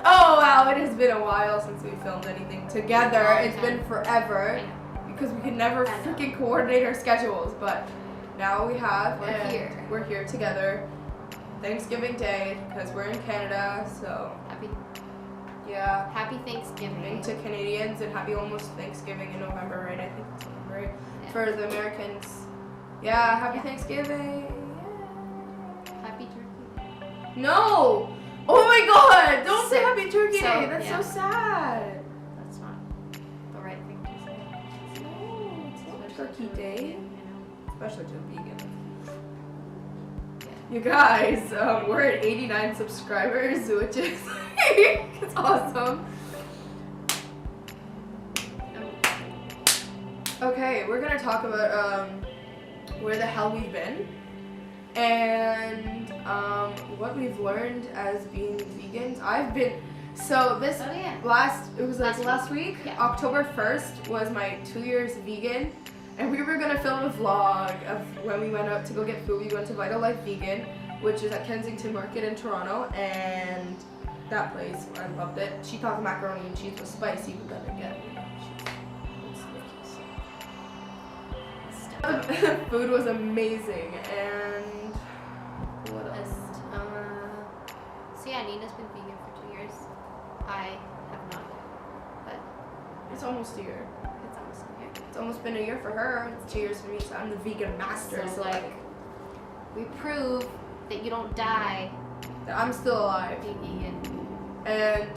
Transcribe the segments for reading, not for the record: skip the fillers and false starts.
Oh wow, it has been a while since we filmed anything together. It's been forever because we could never freaking coordinate our schedules, but now we have. We're here together. Thanksgiving Day because we're in Canada, so happy Thanksgiving to Canadians and happy almost Thanksgiving in November, right? I think it's November, right? Yeah. For the Americans. Yeah, happy Thanksgiving. Yeah. Happy Turkey. No! Oh my god! Don't say Happy Turkey Day! That's so sad. That's not the right thing to say. No, it's not Turkey Day. Especially to a vegan. You guys, we're at 89 subscribers, which is it's awesome. Okay, we're gonna talk about where the hell we've been and what we've learned as being vegans. Last week, yeah. October 1st was my 2 years vegan. And we were gonna film a vlog of when we went out to go get food. We went to Vital Life Vegan, which is at Kensington Market in Toronto, and that place, I loved it. She thought the macaroni and cheese was spicy, but then again, food was amazing, and what else? So yeah, Nina's been vegan for 2 years. I have not, but it's almost a year. It's almost been a year for her. It's 2 years for me, so I'm the vegan master. So like, we prove that you don't die. That I'm still alive. Being vegan. And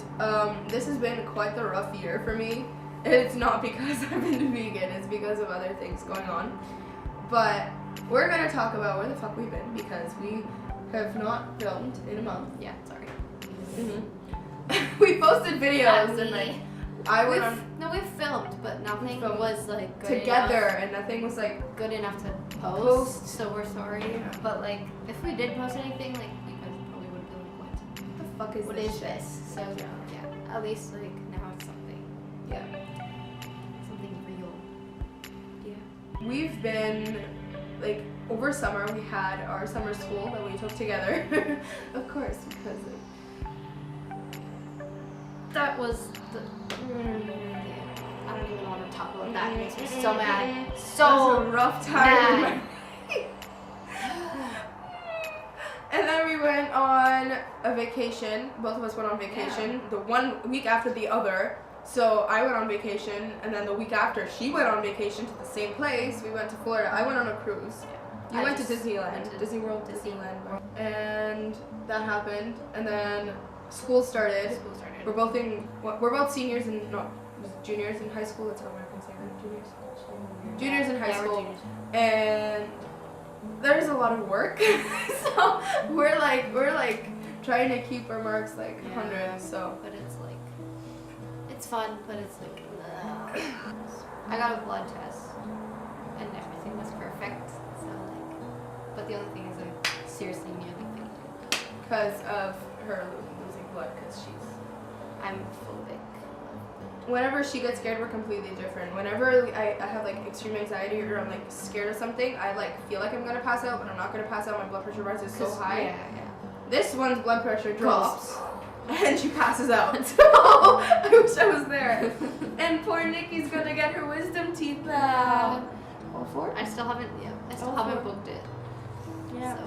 this has been quite the rough year for me. It's not because I've been vegan. It's because of other things going on. But we're gonna talk about where the fuck we've been because we have not filmed in a month. Yeah, sorry. Mm-hmm. We posted videos and like. We filmed, but nothing was like good together, enough, and nothing was like good enough to post. So we're sorry, but like if we did post anything, like you guys probably would be like, what the fuck is this? So yeah, at least like now it's something. Yeah. Something real. Yeah. We've been like over summer. We had our summer school that we took together, of course, because. That was the. I don't even want to talk about that. It makes me so mad. So it was a rough time. Mad. And then we went on a vacation. Both of us went on vacation. The 1 week after the other. So I went on vacation, and then the week after she went on vacation to the same place. We went to Florida. I went on a cruise. You went to Disneyland, Disney World, Disneyland, and that happened. And then school started. We're both seniors and juniors in high school. That's how Americans say that. Juniors in high school. And there's a lot of work. So we're like trying to keep our marks like 100. So but it's like it's fun, but it's like I got a blood test and everything was perfect. So like, but the only thing is I seriously nearly fainted because of her losing blood because I'm phobic. Whenever she gets scared, we're completely different. Whenever I have like extreme anxiety or I'm like scared of something, I like feel like I'm gonna pass out, but I'm not gonna pass out. My blood pressure rises so high. Yeah. This one's blood pressure drops, and she passes out. So I wish I was there. And poor Nikki's gonna get her wisdom teeth now. All four? I still haven't booked it. Yeah. So.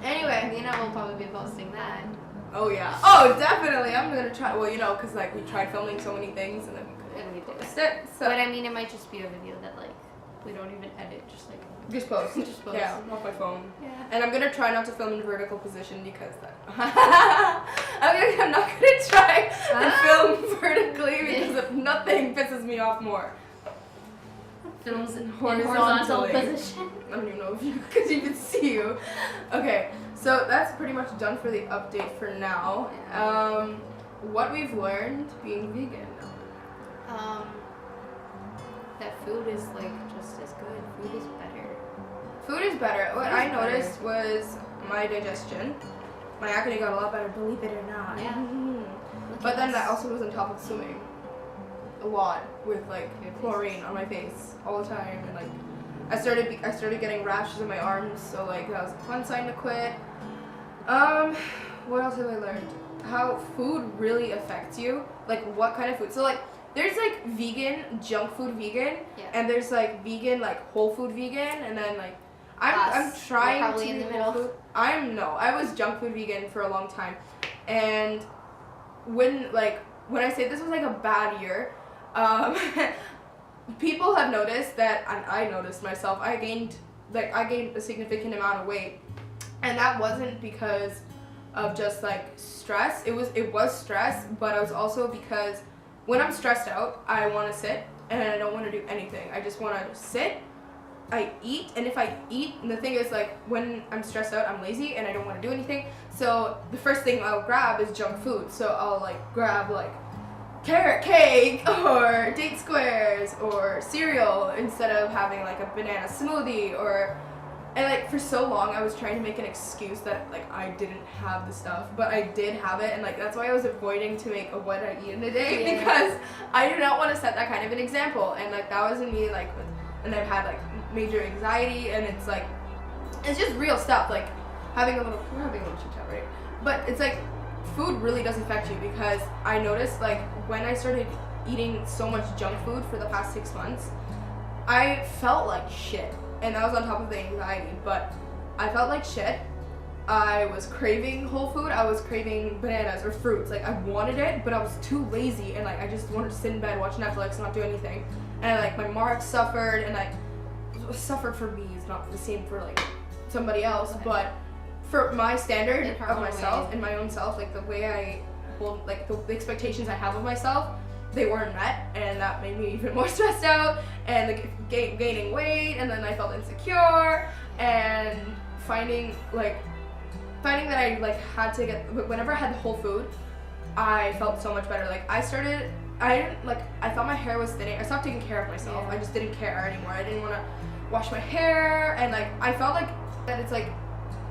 Anyway, Nina will probably be posting that. Oh yeah. Oh, definitely. I'm gonna try. Well, cause like we tried filming so many things and then we couldn't post it. So. But I mean, it might just be a video that like we don't even edit, just post. Just post. Yeah, off my phone. Yeah. And I'm gonna try not to film in vertical position because I'm not gonna try and film vertically because if nothing pisses me off more. Films in horizontal position. I don't even know if you could even see you. Okay. So that's pretty much done for the update for now. What we've learned being vegan. That food is like just as good. Food is better. Food is better. What I noticed was my digestion. My acne got a lot better, believe it or not. Yeah. But then that also was on top of swimming. A lot with like chlorine on my face all the time, and like I started getting rashes in my arms, so like that was a fun sign to quit. what else have I learned? How food really affects you. Like, what kind of food. So, like, there's, like, vegan, junk food vegan. Yeah. And there's, like, vegan, like, whole food vegan. And then, like, I'm trying probably to in be the whole middle. food. I was junk food vegan for a long time. And when I say this was, like, a bad year, people have noticed that, and I noticed myself, I gained a significant amount of weight. And that wasn't because of just, like, stress. It was stress, but it was also because when I'm stressed out, I want to sit and I don't want to do anything. I just want to sit, I eat, and if I eat, and the thing is, like, when I'm stressed out, I'm lazy and I don't want to do anything. So the first thing I'll grab is junk food. So I'll, like, grab, like, carrot cake or date squares or cereal instead of having, like, a banana smoothie and, like, for so long I was trying to make an excuse that, like, I didn't have the stuff, but I did have it, and, like, that's why I was avoiding to make a what I eat in a day, because I do not want to set that kind of an example, and, like, that was in me, like, and I've had, like, major anxiety, and it's, like, it's just real stuff, like, we're having a little chit chat, right? But it's, like, food really does affect you, because I noticed, like, when I started eating so much junk food for the past 6 months, I felt like shit. And that was on top of the anxiety, but I felt like shit. I was craving whole food. I was craving bananas or fruits. Like, I wanted it, but I was too lazy, and, like, I just wanted to sit in bed, watch Netflix, and not do anything. And, like, my mark suffered, and, like, suffered for me is not the same for, like, somebody else, but for my standard of myself and my own self, like, the way I hold, like, the expectations I have of myself, they weren't met, and that made me even more stressed out, and, like, gaining weight, and then I felt insecure, and finding that I, like, had to get, whenever I had the whole food, I felt so much better. Like, I thought my hair was thinning. I stopped taking care of myself. I just didn't care anymore. I didn't want to wash my hair, and, like, I felt like that it's, like,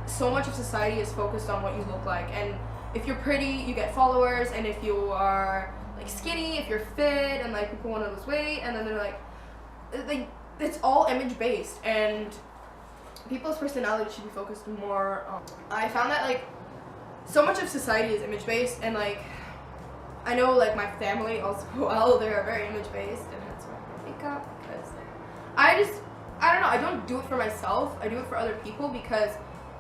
so much of society is focused on what you look like, and if you're pretty, you get followers, and if you are, like, skinny, if you're fit, and, like, people want to lose weight, and then they're like, it's all image based, and people's personality should be focused more on. I found that, like, so much of society is image based, and, like, I know, like, my family also, well, they're very image based, and that's why I make up, because I don't know, I don't do it for myself, I do it for other people, because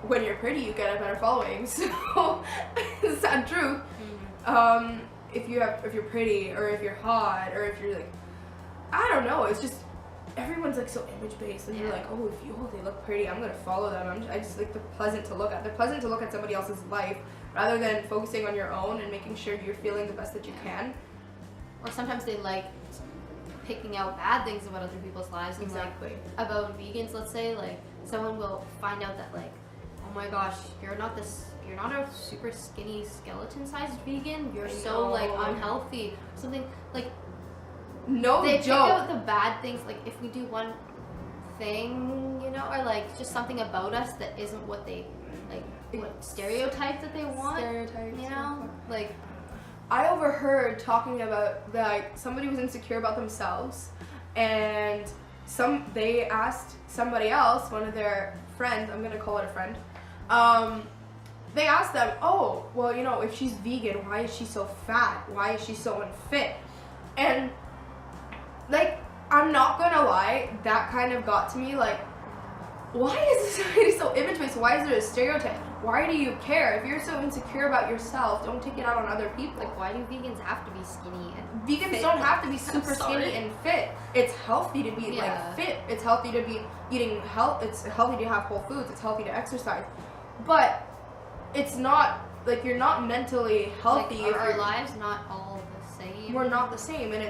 when you're pretty, you get a better following, so it's sad truth. If you're pretty, or if you're hot, or if you're, like, I don't know, it's just, everyone's, like, so image based, and you're like, oh, they look pretty, I'm gonna follow them. I just like, they're pleasant to look at. They're pleasant to look at somebody else's life, rather than focusing on your own and making sure you're feeling the best that you can. Or sometimes they like picking out bad things about other people's lives. And, exactly. Like, about vegans, let's say, like, someone will find out that, like, oh my gosh, you're not a super skinny skeleton-sized vegan. You're so, like, unhealthy. Something, like, no they joke. pick out the bad things. Like, if we do one thing, you know, or, like, just something about us that isn't what they, like, what stereotype that they want. Stereotypes. You know? Like, I overheard talking about, like, somebody was insecure about themselves, and they asked somebody else, one of their friends, I'm gonna call it a friend, they asked them, oh, well, you know, if she's vegan, why is she so fat? Why is she so unfit? And, like, I'm not gonna lie, that kind of got to me, like, why is society so image-based? Why is there a stereotype? Why do you care? If you're so insecure about yourself, don't take it out on other people. like, why do vegans have to be skinny and Vegans fit? don't have to be super skinny and fit. It's healthy to be, like, fit. It's healthy to be eating it's healthy to have whole foods. It's healthy to exercise. But it's not, like, you're not mentally healthy. Like, are our lives not all the same? We're not the same, and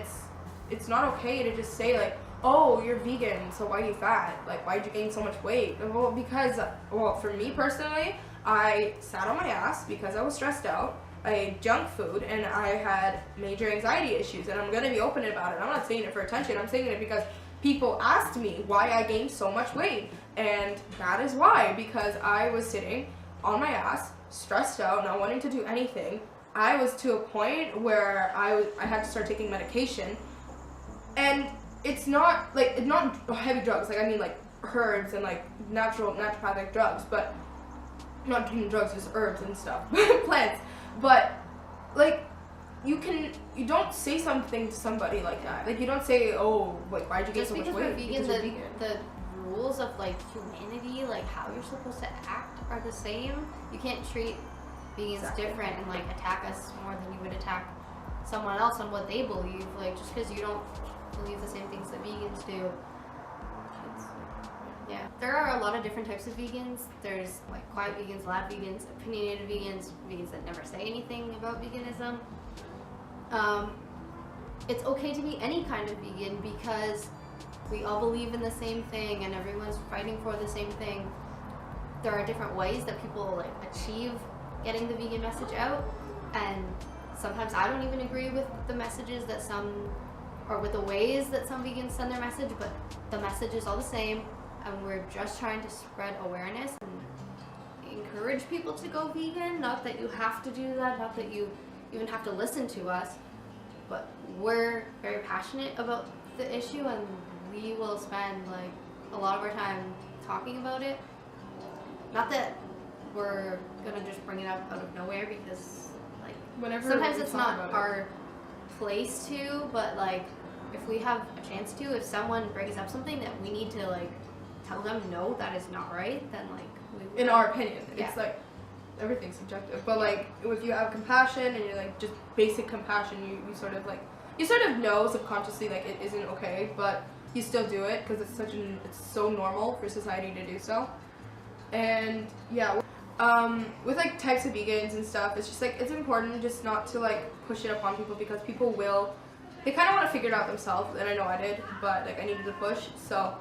it's not okay to just say, like, oh, you're vegan, so why are you fat? Like, why'd you gain so much weight? Well, because, for me personally, I sat on my ass because I was stressed out. I ate junk food, and I had major anxiety issues, and I'm going to be open about it. I'm not saying it for attention. I'm saying it because people asked me why I gained so much weight, and that is why, because I was sitting on my ass, stressed out, not wanting to do anything. I was to a point where I had to start taking medication, and it's not, like, it's not heavy drugs, like, I mean, like, herbs and, like, naturopathic drugs, but not doing drugs, just herbs and stuff, plants. But like, you don't say something to somebody like that. Like, you don't say, oh, like, why'd you gain so much weight? Because we're vegan, the rules of like humanity, like how you're supposed to act, are the same. You can't treat vegans different and like attack us more than you would attack someone else on what they believe. Like, just because you don't believe the same things that vegans do. Yeah, there are a lot of different types of vegans. There's like quiet vegans, loud vegans, opinionated vegans, vegans that never say anything about veganism. It's okay to be any kind of vegan because we all believe in the same thing and everyone's fighting for the same thing. There are different ways that people like achieve getting the vegan message out, and sometimes I don't even agree with the messages that or with the ways that some vegans send their message, but the message is all the same, and we're just trying to spread awareness and encourage people to go vegan. Not that you have to do that, not that you even have to listen to us, but we're very passionate about the issue, and we will spend like a lot of our time talking about it. Not that we're gonna just bring it up out of nowhere, because like sometimes it's not our place to, but like if we have a chance to, if someone brings up something that we need to like tell them no, that is not right, then like we will. In our opinion, yeah. It's like everything's subjective, but like if you have compassion and you're like just basic compassion, you sort of know subconsciously like it isn't okay, but you still do it because it's so normal for society to do so. And yeah, with like types of vegans and stuff, it's just like it's important just not to like push it upon people, because people they kind of want to figure it out themselves, and I know I did, but like I needed to push. So,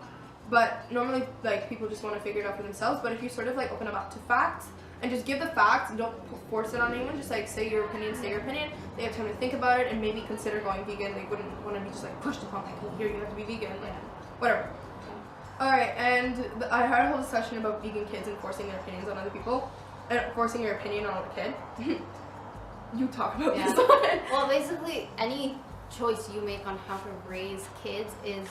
but normally like people just want to figure it out for themselves. But if you sort of like open them up to facts and just give the facts and don't force it on anyone, just like say your opinion, they have time to think about it and maybe consider going vegan. They wouldn't want to be just like pushed upon, like, oh, here you have to be vegan, like whatever. Alright, and I had a whole discussion about vegan kids and forcing their opinions on other people, and forcing your opinion on a kid. You talk about this one. Well, basically, any choice you make on how to raise kids is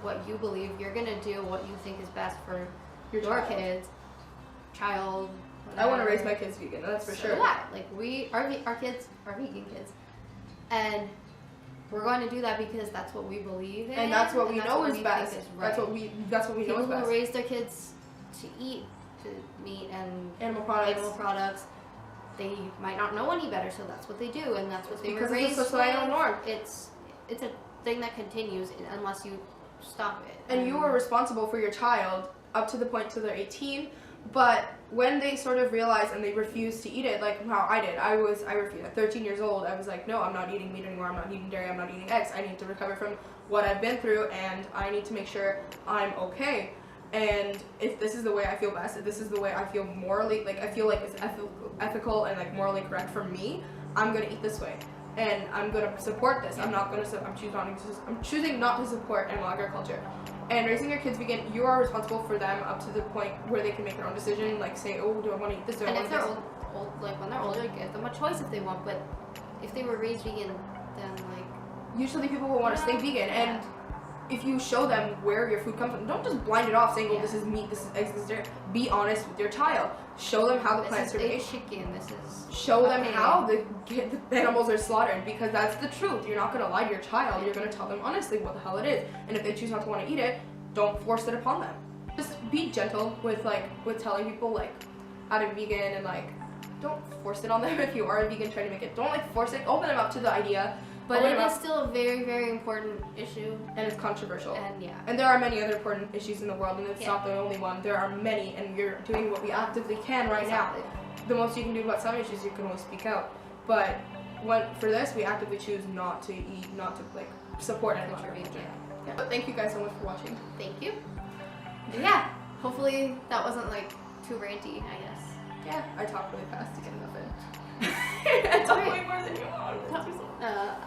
what you believe. You're gonna do what you think is best for your kids, child. Whatever. I want to raise my kids vegan, that's for sure. Yeah, like our kids are vegan kids, and we're going to do that because that's what we believe in, and that's what we know is best. Right. That's what we know is best. People who raise their kids to eat meat and animal products, they might not know any better, so that's what they do, and that's what they were raised with. Because it's a societal norm. It's a thing that continues unless you stop it. And you are responsible for your child up to the point till they're 18. But when they sort of realize and they refuse to eat it, like how I did, I refused. At 13 years old, I was like, no, I'm not eating meat anymore. I'm not eating dairy. I'm not eating eggs. I need to recover from what I've been through, and I need to make sure I'm okay. And if this is the way I feel best, if this is the way I feel morally, like I feel like it's ethical and like morally correct for me, I'm gonna eat this way, and I'm gonna support this. I'm choosing not to support animal agriculture. And raising your kids vegan, you are responsible for them up to the point where they can make their own decision, like say, oh, do I want to eat this? Do I want this? And if they're old, like when they're older, give them a choice if they want. But if they were raised vegan, then like usually people will want to stay vegan. And if you show them where your food comes from, don't just blind it off saying, oh, this is meat, this is eggs, this is dairy. Be honest with your child. Show them how the plants are made. Show them how the animals are slaughtered, because that's the truth. You're not going to lie to your child. You're going to tell them honestly what the hell it is. And if they choose not to want to eat it, don't force it upon them. Just be gentle with telling people like how to be vegan, and like don't force it on them. If you are a vegan, try to make it. Don't like force it. Open them up to the idea. But it is still a very, very important issue. And it's controversial. And and there are many other important issues in the world, and it's not the only one. There are many, and you're doing what we actively can right now. The most you can do about some issues, you can always speak out. But for this, we actively choose not to eat, not to like support animal agriculture. Yeah. But thank you guys so much for watching. Thank you. Yeah. Hopefully that wasn't like too ranty, I guess. Yeah. I talk really fast to get enough in. I talk way more than you want.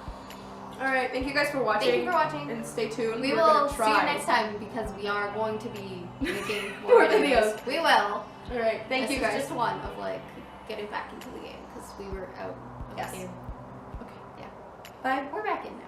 Alright, thank you guys for watching. Thank you for watching. And stay tuned. We will see you next time, because we are going to be making more videos. We will. Alright, thank you guys. This is just one of like getting back into the game, because we were out of the game. Okay. Yeah. Bye. We're back in now.